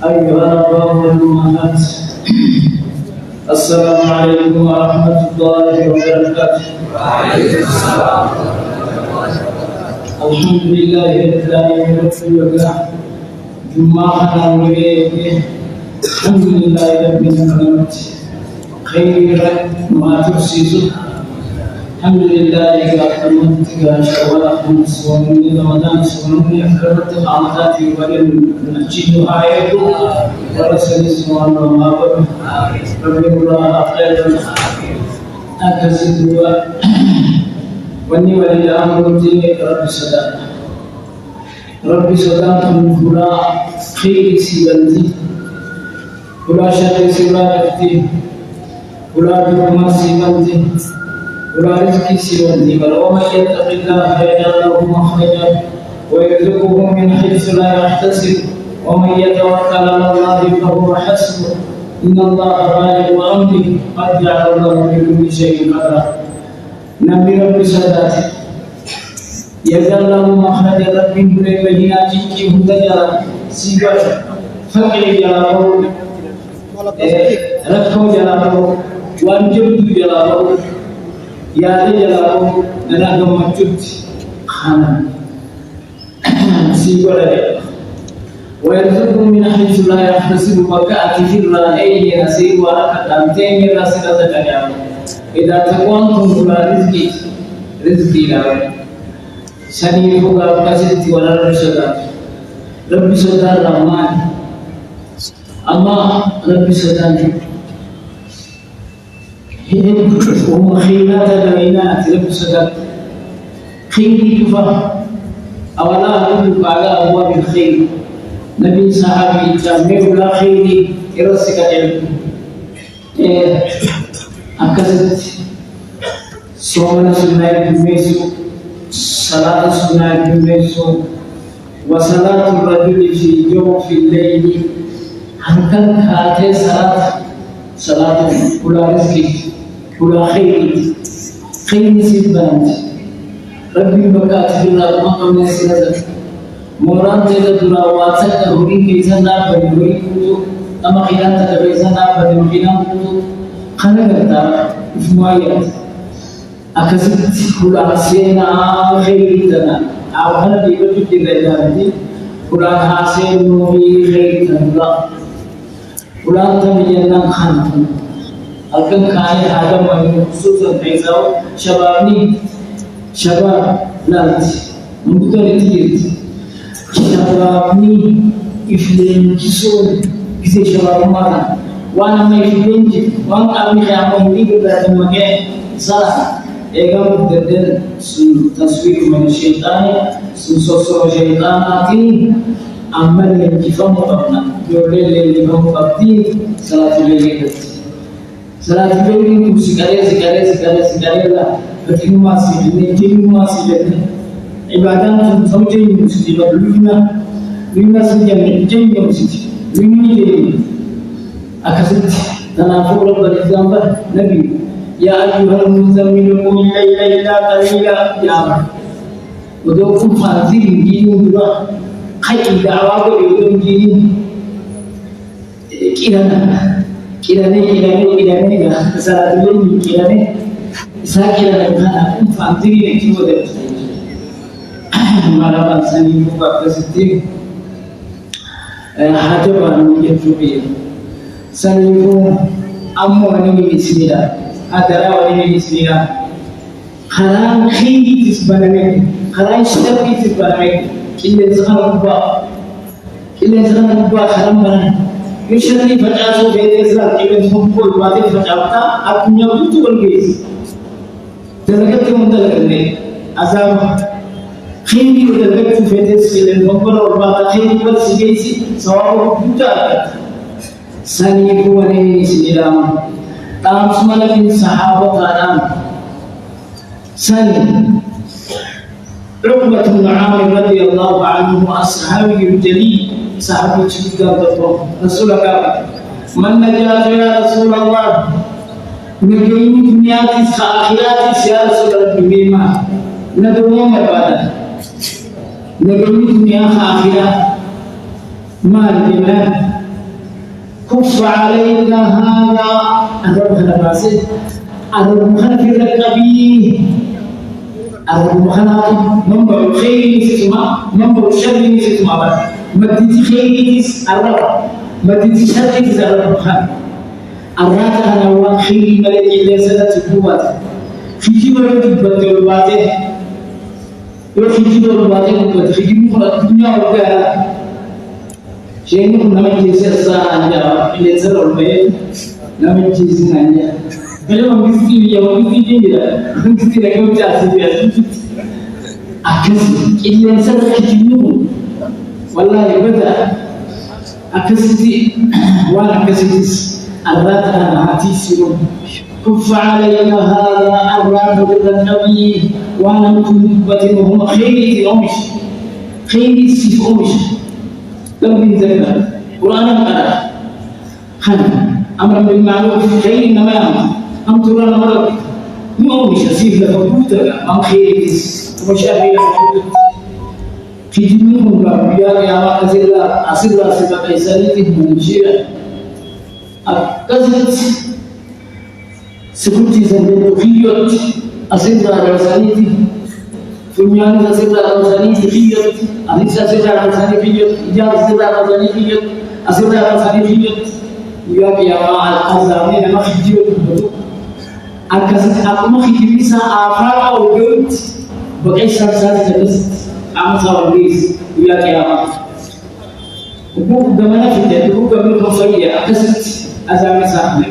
أيها الأبواب والأمهات، السلام عليكم ورحمة الله وبركاته. وعليكم السلام. الحمد لله رب العالمين وكفى جمعنا وليه. الحمد لله رب العالمين خير ما تحسسه. الحمد لله كأكرمت كشوال خمس ومن رمضان سنون أكرمت عمتات ولم نجد آياته ورسل سبحانه وتعالى رب الله خير أكسب وني ولي أمر دينك رب صدق من كلا خير سبنتي كلا شر سبنتي كلا درما سبنتي كلا رزق سبنتي ومن يتق الله يجعل له مخرجا ويرزقه من حيث لا يحتسب ومن يتوكل على الله فهو حسبه إن الله بالغ أمره قد جعل الله لكل شيء قدرا. نبي رب صدقه يجعل له مخرجا رب بينات كي هدى سيبر فقر جلاله ركو جلاله وانجب جلاله يا جلاله أنا دمجت خانا سيبر ويرزقه من حيث لا يحتسب وكأت في الرأي نسيب وركت أمتين راسلة كلام إذا تكونتم كل رزقي لا سني فوق كاسيتي ولا رشدات ربي سدان الرحمن أما ربي سدان هم خيرات البينات ربي سدان خير كفر أولا ربي على أبواب الخير نبي صحابي جامع ولا خير إرسك جل أكست سومنا سناي بميسو صلاة سناي بميسو وصلاة الرجل في جوف الليل هنكن كاتي صلاة كل رزق كل خير سيدنا ربي بكات في الله مقام نسيرة موران تيجا دورا واتسا كهورين كيسان نار بدوي كوتو أما خيران تكبيسان نار بدوي خيران كوتو خنا كتا إسماعيل أكسب كل أسينا خير تنا أوهنا بيجو تيجا كل أسينا نوبي خير تنا كل أنتم خنا أكن كاي هذا ما خصوصا تيجاو شباب نالت مبتدئ تيجي شبابني إفلين كسول كسي شباب ماذا وانا ما إفلين وانا أمي خامم لي بقدر مكان صلاة إيجام تدل تصوير من الشيطان سوسو شيطاناتي أمل يكفم قبنا يولي اللي هم قبتي صلاة الليل صلاة الليل سكاري لا لكن ما سيبني عبادات زوجين مسلمة لنا سجن جن مسجد لنا أكسد تنافور رب الإسلام نبي يا أيها المزمل قم الليل إلا قليلا يا رب ودوكم فانزين دين الله خير دعوة يوم دين كيرانا صلاة الليل كيرانا ساكيرانا كم فانزين كيو ده malam sani buka positif hajat mungkin juga sani pun ammo ini bismillah adara ini bismillah haram khiri tisbaname haram shtabi tisbaname kille zaman buka haram bana mishani bacaso bede islam kille sumpul bade bacata akunya betul guys jalagat muntal karne azab خيري ودرجت في تسجيل المقبل والبعض خيري بس جيسي سواء بجاء سني كوني سلام تام سمنا من صحابة كلام سني عقبة بن عامر رضي الله عنه أصحابي الجليل صحابي شديد رسول الله من نجاة يا رسول الله نجيني دنياتي آخراتي يا رسول الله بما ندعو مبادئ نجمع الدنيا آخرة ما الدنيا كف عليك هذا أربها ناسي أربها في الرقبي أربها منبع الخير سيسمع منبع الشر سيسمع مدتي خير أرب مدتي شر أربها أراد أنا وخير ملك لسنة قوة في جبل تبدل الواجه وفي جبل الواجه في جبل الدنيا وكذا شيء نمن جيسا أنجا اللي زر البيت نمن جيسا أنجا kalau mesti dia dia mesti dia kau cakap dia akas ini yang saya kecilmu wallahi betul akas ini wala akas ini arat hati siru kufa alayka hadha arat bil nabi wa lam tunbatuhum khayri umish khayri sif umish lam binzaka Quran qara khan amr bil ma'ruf khayri nama أم ترى نمرك ما مش أسيف لفقوتك أم خيرس ومشاهي لفقوتك في جميعهم بأبيان يا أسر الله سبق إسالته من الشيء أكذت سكوتي سنبت خيوت أسر الله رسالته فميان أسر الله رسالته خيوت أنيس أسر الله رسالته خيوت إجاز أسر الله رسالته خيوت أسر الله رسالته خيوت يا أزامي ما خيوت بدو أكثر أقوم خدمة أفراد أو جود بقي سرسات جلست أمثال الرئيس ويا كيامات وبوك دمنا في ده بوك قبل خفية أكثر أزامي سامي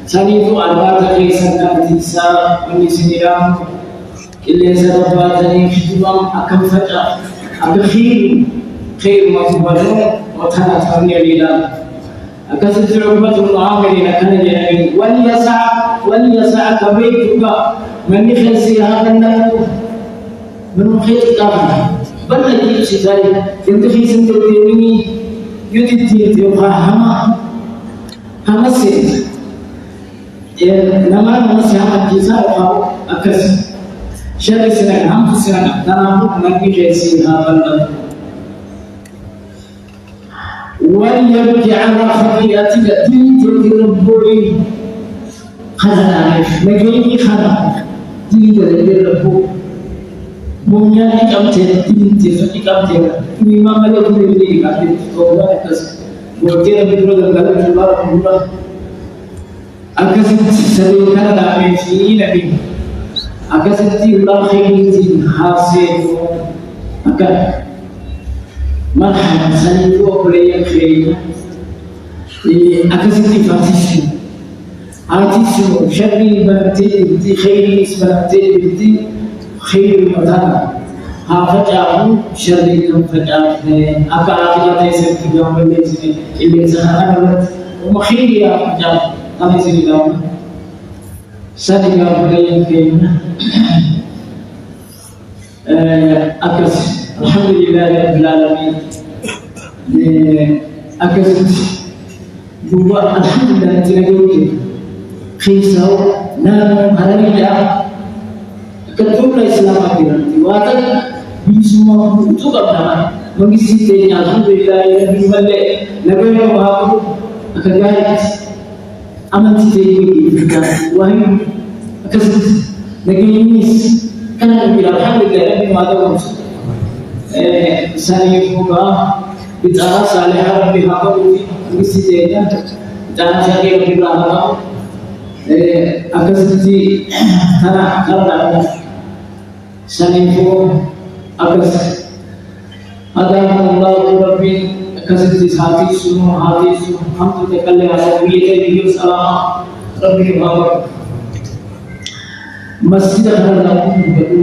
سنيتو أربعة كيسان كانت تسا من سنيرام اللي زرباتني خدمة أكم فجأة أبخير خير ما تبادر وثنا ثانية ليلا أكثر عقبة العاملين كان يعني وليسعك بيتك من يخلص هذا النار من خير كافر بل يجيب شيء ينتهي سنتين يدتي يوها هما سيد لما نسيها الجزاء أو أكثر شر سنة هم سنة نعم من يخلص هذا النار وليبكي على خطيئتك تلك الربوع خزنا نجيني خزنا تلك الربوع بنياني كم تلك كم تلك مما ملك لي كاتب توبة كس بوتير بيرو دعالة الله أكثر سرير كذا دامي في نبي أكثر تيولا خيرين حاسين أكثر مرحبا سنيتو أولي خير أكثر تفاتيش عاتيسو شري بنتي خير بنتي خير المتانا هافجاه شري كم فجاه أكاكي تيسر كيوم بليسني اللي سهرت ومخير يا فجاه أنا سيدنا سني أولي خير أكثر الحمد لله رب العالمين أكثر جوا الحمد لله تلاقيه خيساو نام هرميا كتب الإسلام أكيرا واتن بيسمع بتوقع بنا مغيسي تاني الحمد لله رب العالمين نبيه وهاكو أكجاي أمانتي تاني وهاي أكثر نجينيس كان نبيه الحمد لله رب العالمين سنيفوكا بتاع صالح ربي هاكو مسيتنا بتاع شاكي ربي هاكو أكسرتي أنا كذا سنيفو أكسر أدام الله ربي أكسرتي هاتي سو هم تتكلم على ويجي سلام ربي هاكو مسجد هذا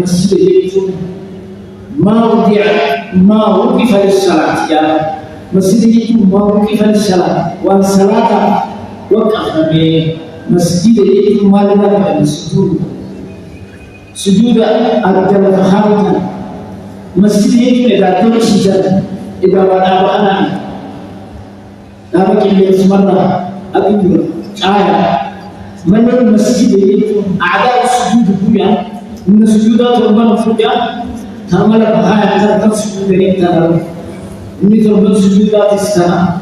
مسجد يجوم ما وقف للصلاة يا مسجد ما وقف للصلاة والصلاة وقف مسجد ما لنا السجود سجود أرجل فخامة مسجد إذا تمشي إذا أنا لا بقي لي اسمنا أبي من المسجد أعداء السجود بويا من السجودات ربنا فوقها تعمل بها ترتب سجود ريتنا إني تربط سجودات السنة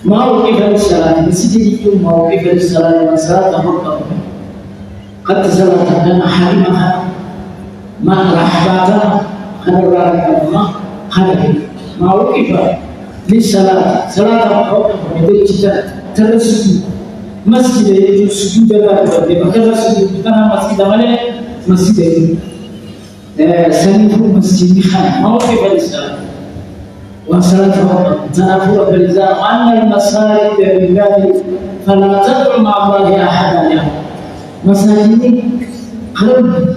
موقف الصلاة مسجد موقف الصلاة والصلاة فقط قد صلاة كان حرمها ما رحباتها خلال الله خلال موقف للصلاة صلاة فقط بدأت ترسل مسجد السجود لا بمكان السجود كان مسجد ماله مسجد سنفر مسجد خان موقف الصلاة وصلاة فقط تنافر بالإزار أن المساجد لله فلا تدعو مع الله أحدا له مساجد قلب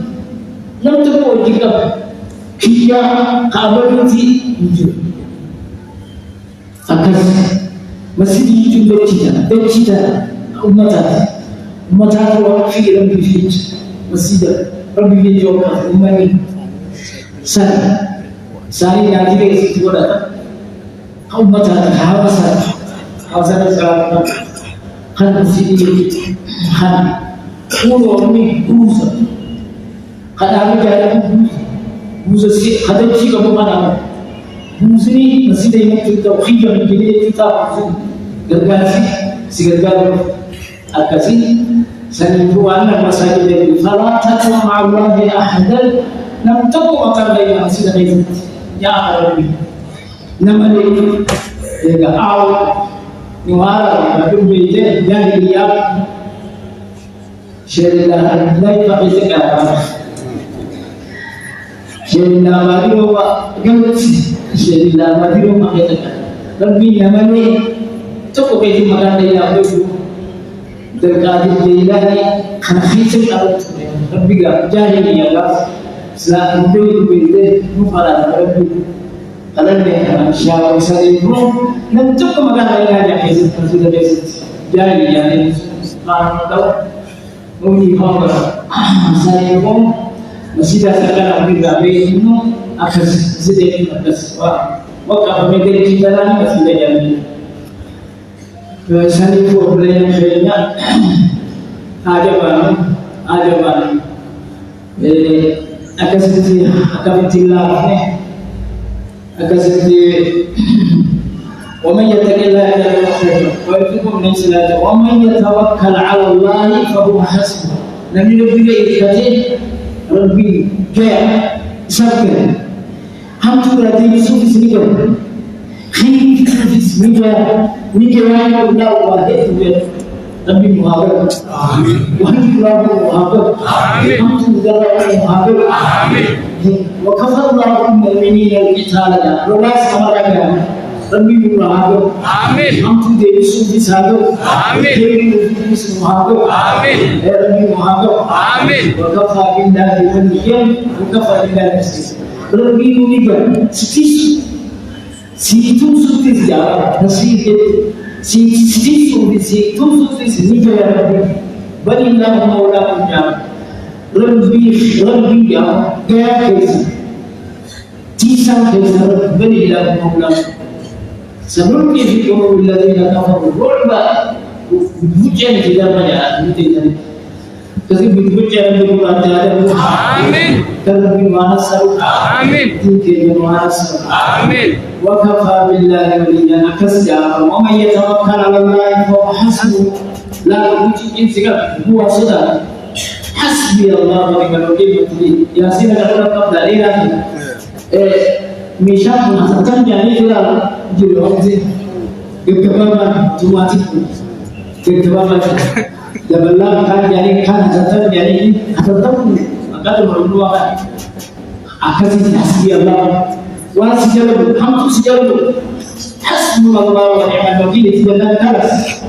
لم تكن وجهك كيا قابلتي وجود أكثر مسجد يجوب بكتة أمتها وفي ربي فيك مسجد ربي فيك يوقف أمني ساري نادي يسيت ولا أمتها حواسا الزرار خان مسجد خان قولوا أمي بوزة خان أبي جاي بوزة سي خدم شيء كم mana بوزني مسجد يمكن توخيل من جديد كتاب gergasi si gergar akasi sanifu anna masajid fala tad'u ma'a Allahi ahadan lam taku akan lain masjid itu ya rabbi namale ga aw ni wala ga dum bete jadi ya shirilla lai fa izka shirilla madiru wa gamsi shirilla madiru ma kita rabbi namale cukup itu makan dia itu terkait dengan khasisat alat lebih gak jadi dia lah selain itu bukan lebih kalau dia siapa saya itu dan cukup makan dia itu sudah jadi ya sekarang tahu mungkin kalau saya pun masih ada sekarang lebih itu akan sedikit atas waktu mereka kita masih jadi sanifu beliau kayaknya ajaban akan seperti tilapnya akan seperti ومن يتق الله يجعل له خيرا ويرزقه من حيث ومن يتوكل على الله فهو حسبه لم يبدل إثباته ربي جاء سكر هم تقول يوسف سنيكر خير سنيكر نكران الله واحد ربي محبب آمين وحي الله محبب آمين أنت مدرب محبب آمين وكفر الله المؤمنين القتال ولا سمرنا ربي محبب آمين أنت ديسو بسابق آمين ديسو محبب آمين ربي محبب آمين وكفى بالله وليا وكفى بالله نصيرا ربي محبب ستيسو situ sutis jalan nasib situ sutis ni jalan balillah maula punya lebih yang gaya kes tisang kes balillah maula sebelum itu billadina kafaru golba bukan tidak banyak itu tadi kasi bukan berubah ada amin kalau bimanas amin itu bimanas amin وكفى بالله وليا أكسجا ومن يتوكل على الله فهو حسبه لا يمكن هو صدق حسبي الله ونعم الوكيل يا سيدنا قبل علينا ميشاك نحن يعني كده جيرو كبابا توماتيك كبابا جبلا كان يعني كان هتتم يعني هتتم أكاد مرلوا أكاد حسبي الله وسجلوا هم سجلوا حسبنا الله ونعم الوكيل تجلى كرس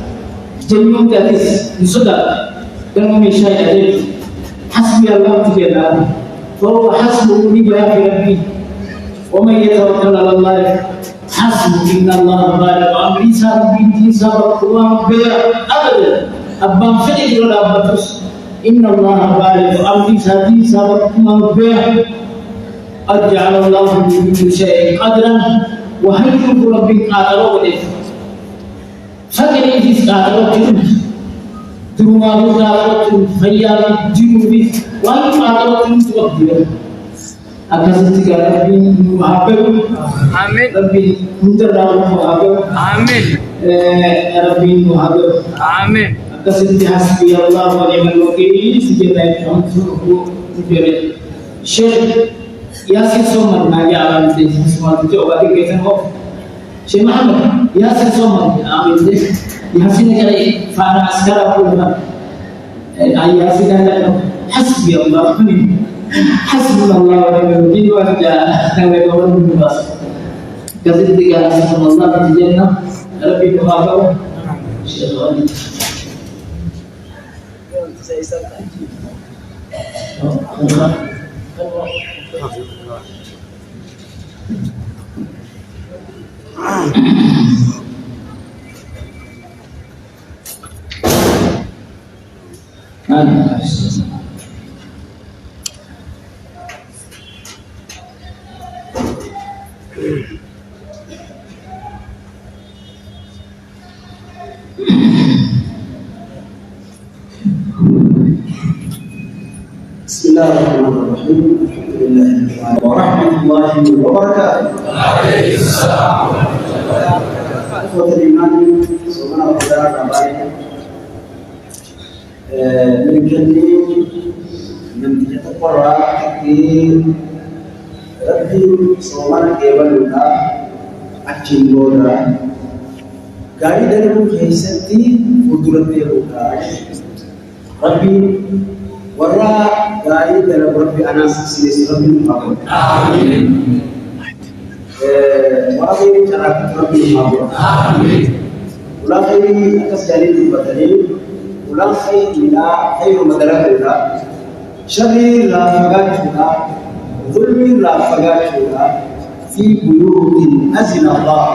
جنون تأتيس نصدق كانوا مشاي عليه حسبي الله تجلى فهو حسبه نجا في ربي ومن يتوكل على الله حسبه إن الله بالغ أمره سابقين سابق الله بيا أبدا أبان فدي ولا أبتوس إن الله بالغ أمره سابق الله بيا قد جعل الله من كل شيء قدرا وهيكم ربك قادروا له فكر في قادروا تروما قادروا فيا جنوبي وان قادروا توقف أكثر ربي محبب آمين ربي مدرب محبب آمين ربي محبب آمين أكثر حسبي الله ونعم الوكيل سجدنا يحمده مجرد شيخ ياسين سومر ناجي عالم دي semua itu obat kita kok Syekh Muhammad Yasin Somad amin deh Yasin kali fana sekarang pun Yasin ada hasbi Allah hasbunallah wa ni'mal wakil wa ni'mal wakil kasih tiga hasbunallah di jannah lebih berapa Syekh Ali بسم الله الرحمن الرحيم الحمد لله ورحمة الله وبركاته. عليه السلام إخوة الإيمان سبحانه وتعالى من كلمة من يتقرأ كثير ربي سبحانه كيبلنا أكيد بودا قاعد نقول هيستي فدرتي بودا ربي ورا قاعد ربي أنا سيس ربي محمد آمين وأخي شرعت ربي محمد آمين ولا خير أكس جليل البدني ولا خير لا خير مدركنا شر لا فقاتنا ظلم لا فقاتنا في بيوت أذن الله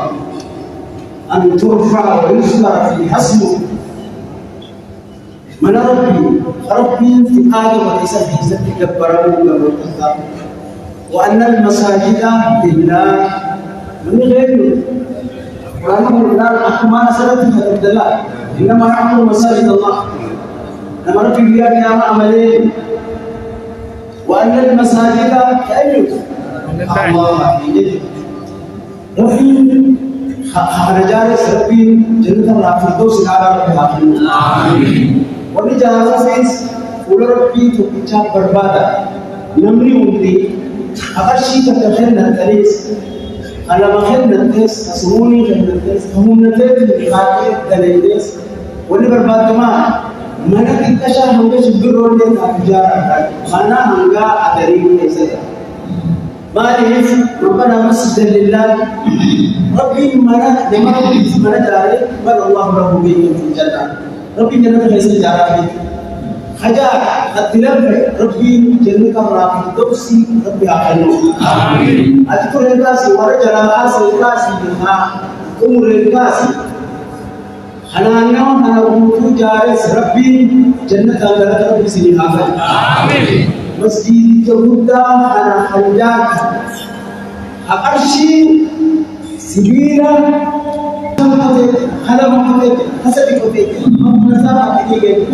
أن ترفع ويذكر في حسبه من ربي في آدم وليس في ذلك كبره وأن المساجد لله من غيره وأنه لا الأحكام سنة فتبدلا إنما نعمل مساجد الله لما ربي بيا كلام عملين وأن المساجد كأنه الله ربي خرجال ربي جنة الله فردوس على ربي آمين ونجاز سيس ولربي تبيشان بربادا نمري وندي أكشي تتخلنا تريس أنا ما خلنا تريس أسموني خلنا تريس هم نتريس خاطر تريس ولي برباد ما mana kita sah hangga sebelum dia tak bicara, mana hangga adari ini saja. Maaf, Rabbana masjidillah, Rabbi mana jari, bal Allah Rabbu bihi fil jannah. Rabbi jannah kaisa jara ini. Hajar, hatilam Rabbi jannah rafi dosi Rabbi akhanu. Amin. Ati kurengkasi, wara jara asengkasi dinha, umurengkasi. Hananya hana untuk jari Rabbi jannah Allah Rabbi sini akan. Amin. Masjid Jahuda hana hanjak, akarshi sibira, halam hati, hasabi hati, nasab hati.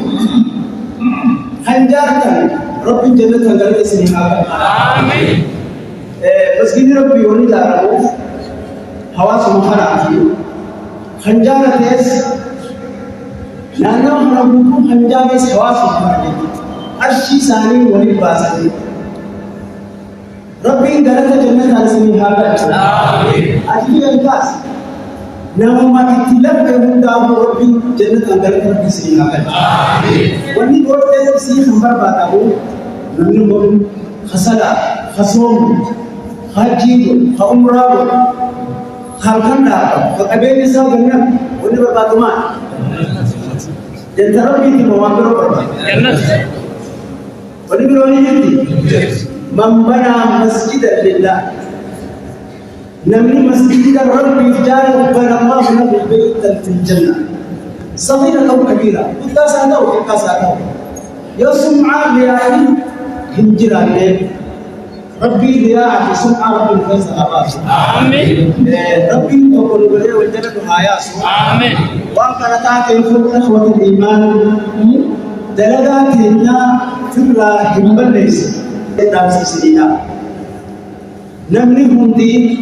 Hanjarkan Rabbi jannah Allah sini akan. Amin. Masjid Rabbi oni jara, hawa sumhara akhir. Hanjara tes, nana harabuku hanjara tes hawa sumhara. Arshi sani wali basani. Rabbi darata jannah al-sini habat. Amin. Ajli al-kas. Nama itilaf kemudahan Rabbi jannah al-darata al-sini habat. Amin. Wani doa si hambar batahu. Namun khasala, khasom, haji, umrah, khalkanda, kabeli sah benar. Wani berbatu mah. Dan Rabbi itu mewakili Rabbi. Wani biloni jadi, membana masjid lillah. Namni masjid Rabbi jari bana Allah nabi baitan fil jannah. Saghira atau kabira, kita sadau, kita sadau. Ya sum'a li'ani hinjiran Rabbi li'ati sum'a Rabbi faisal abbas. Amin. Rabbi taqul beliau wajana hayas. Amin. Wa kana ta'tifu ikhwatul iman. Dalagatnya fikra himbalis dalam sisinya. نمني هندي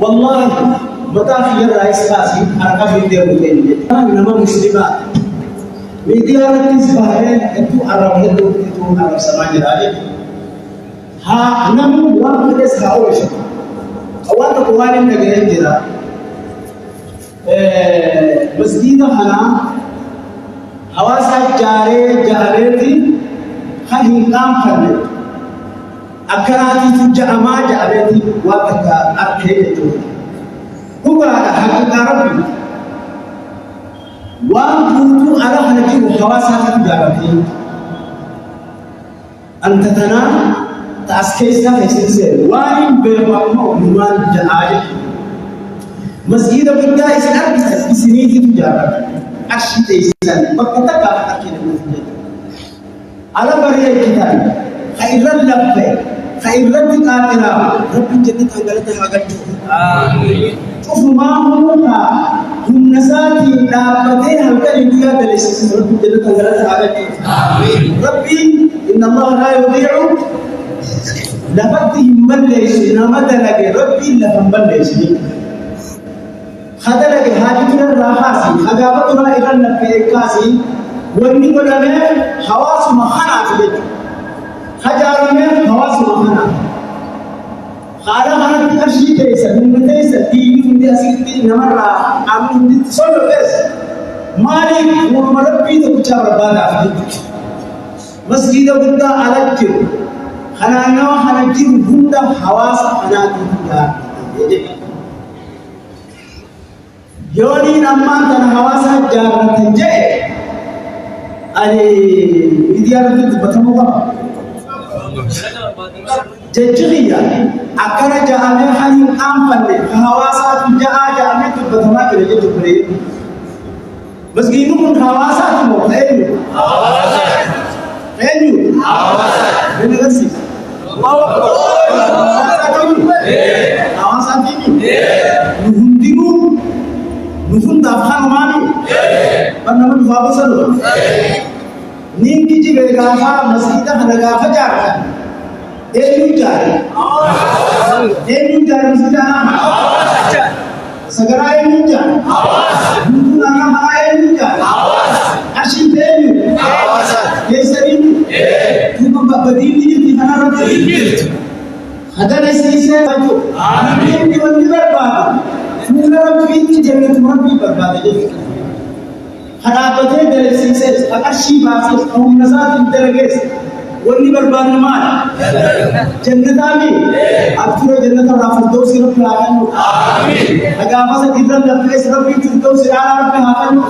والله متى في الرئيس قاسم أرقى في ديرتين إنما مسلمات ميديا التسباحين أنتو عرب هندو أنتو عرب سماج ذلك ها نم وان كيس هاوش أوان كوالين نجرين جرا مسجد هنا حواس جاري خلين كام خلين أكراتي تجمع جاري وقت أركيه هو حقيقة ربي وأنتم على هنجيب حواسها تجارتي أن تتنا تأسكيسها في سلسلة وين بيوامو نمان جاي مسجد بنتا إسلام بسنين تجارة أشي تيسان بكتة كافة كده على بريء كتاب خير اللفة خير القاتلة رب جنة هجرتها هجرتها شوف ما هو هم نساتي دابتين هل كان يقول دليس رب جنة هجرتها هجرتها ربي إن الله لا يضيع لفتهم بلش إنما دلك ربي لهم بلش خدلك هاجتنا الراحاسي خجابتنا إلى النفيكاسي وإني قلنا حواس مخنا تبت خجارنا حواس مخنا خالا خنا تكشي تيسا من تيسا ديني من أسيتي نمرة عمل من تصل بس مالك ومربي تبتشار بادا مسجد بنتا على الجو خنا خنا الجو بنتا حواس خنا تبتا يوني نمان تنا حواس جارنا تنجي أني بديار بنت بتموها جدّية أكره جامع حين أم فنّ حواسات جامع تبتما كده جدّي بس جينو من حواسات مو فينو حواسات من غسي حواسات نهندينو نفون دافعان ماني بنامن فابسلو نينكي جي بيرغافا مسجد هنغافا جارتا إيمين جار مسجد أنا سكرا إيمين جار نقول أنا ما إيمين جار أشين تيمين كيسرين تبغى بدين دي تبغى ربي هذا نسيسه بجو آمين كمان برباد نقول ربي جنة مربي برباد خرابته دلسيسه أكشي باسه قوم نزات الدرجة وني برباد نمان جنة آمين أكثر جنة رافض دوسي ربي آمين أجا فاس كذا لفيس ربي تدوسي على ربي آمين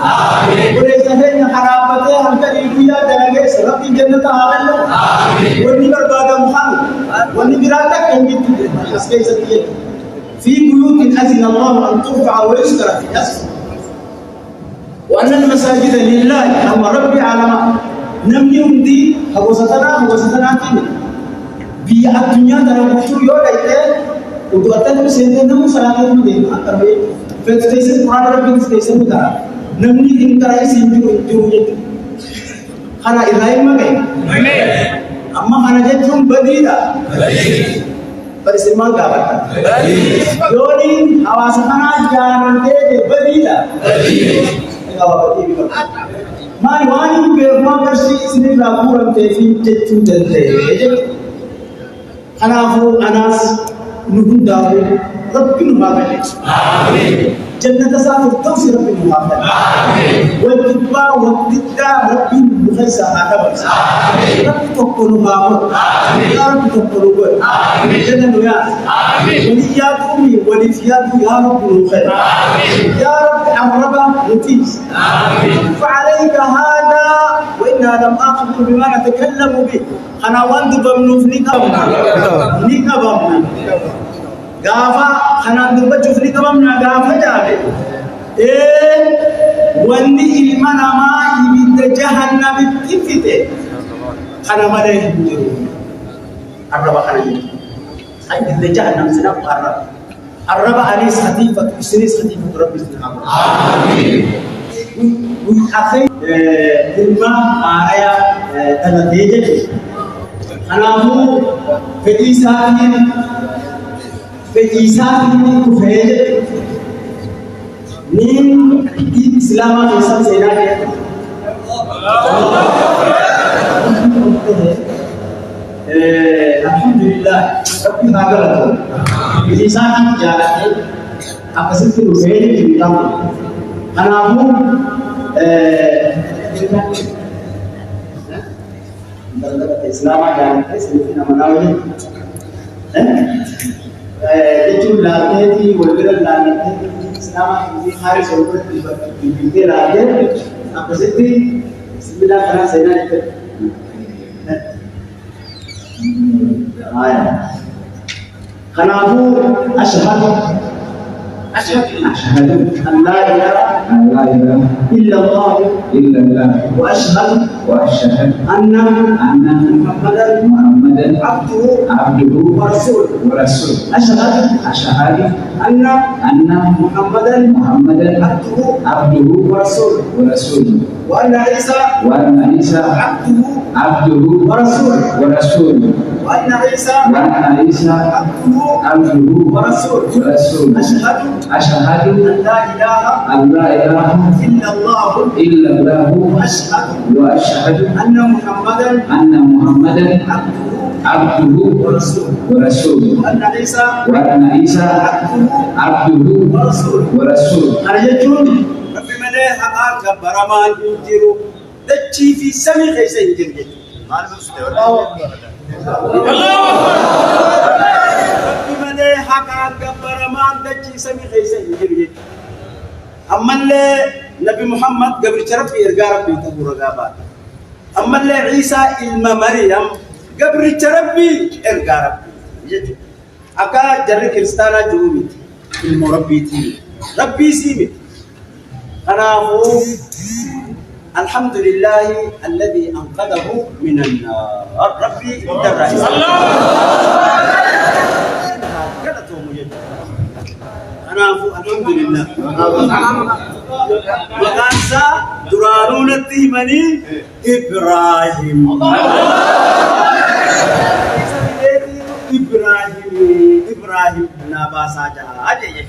وليس هين خرابته هم كريمية درجة ربي جنة آمين وني برباد محمد وني براتك كنجي أسكيس الدين في بيوت أذن الله أن ترفع ويذكر في اسمه وأن المساجد لله أما ربي على نمني دي هوستنا كني بي الدنيا ترى بشر يوم ليته ودوتنا بسنتنا مسلمين مدين أكبر فتستيسن قرآن ربي ستيسن بتاع نمني إن كراي سينجو خنا إبراهيم ما كان أما خنا جتهم بديدا beristimal kabar. Yoni awasana jangan deh bedila. Mari wani berfirman kasih sini laporan TV cetu dende. Anafu anas nuhun dahu Rabbi nuhafal. Amin. Jannah tasafur tawsi Rabbi nuhafal. Amin. Wajibah wajibah Rabbi nuhasa hadap. Amin. Rabbi tokko nuhafal. Amin. Rabbi tokko nuhafal. Amin. Jannah nuhas. Amin. Waliyakumi walifiyatu ya Rabbi nuhafal. Amin. Ya Rabbi amraba mutis. Amin. Fa'alaika hada wa inna lam akhdu bima natakallamu bih. Ana wandu bamnu nikabna. Gafa kana dubbachuf nikabna gafa jabe. Wani ilma nama ibidda jahannam ittifite. Kana made hijiru. Araba kana hijiru. Ay ibidda jahannam sinab arab. Araba anis hatifat isnis hatifat rabbi sinab. Amin. Akhi ilma aya tanatije. Anahu fedi sahin فإيسان كفاية نين دين إسلام إنسان سيناك الحمد لله ربي هذا إنسان جالس أقصد كفاية في الإسلام أنا أقول Islam ada sini namanya itu lagi walaupun lagi Islam ini harus orang dipikir lagi apa sih sembilan orang saya itu karena aku asyhadu أن لا إله إلا الله وأشهد أن محمدا عبده ورسوله أشهد أن محمدا عبده ورسوله وأن عيسى عبده ورسوله وأن عيسى عبده ورسوله أشهد أن لا إله إلا الله وأشهد أن محمدا عبده ورسوله وأن عيسى عبده ورسوله ربي ملاه حقا برمان يجيرو دتشي في سمي خيسين جنجي ربي ملاه حقا برمان دتشي سمي خيسين جنجي أما اللي نبي محمد قبل شرف إرجع ربي تقول رجابات أما اللي عيسى إلما مريم قبل شرف إرجع ربي أكا جري كريستانا جومي المربي تي ربي سيمي أنا هو الحمد لله الذي أنقذه من النار ربي الدرس أنا هو الحمد لله وكانسا درانون التيمني إبراهيم إبراهيم نبا ساجا أجي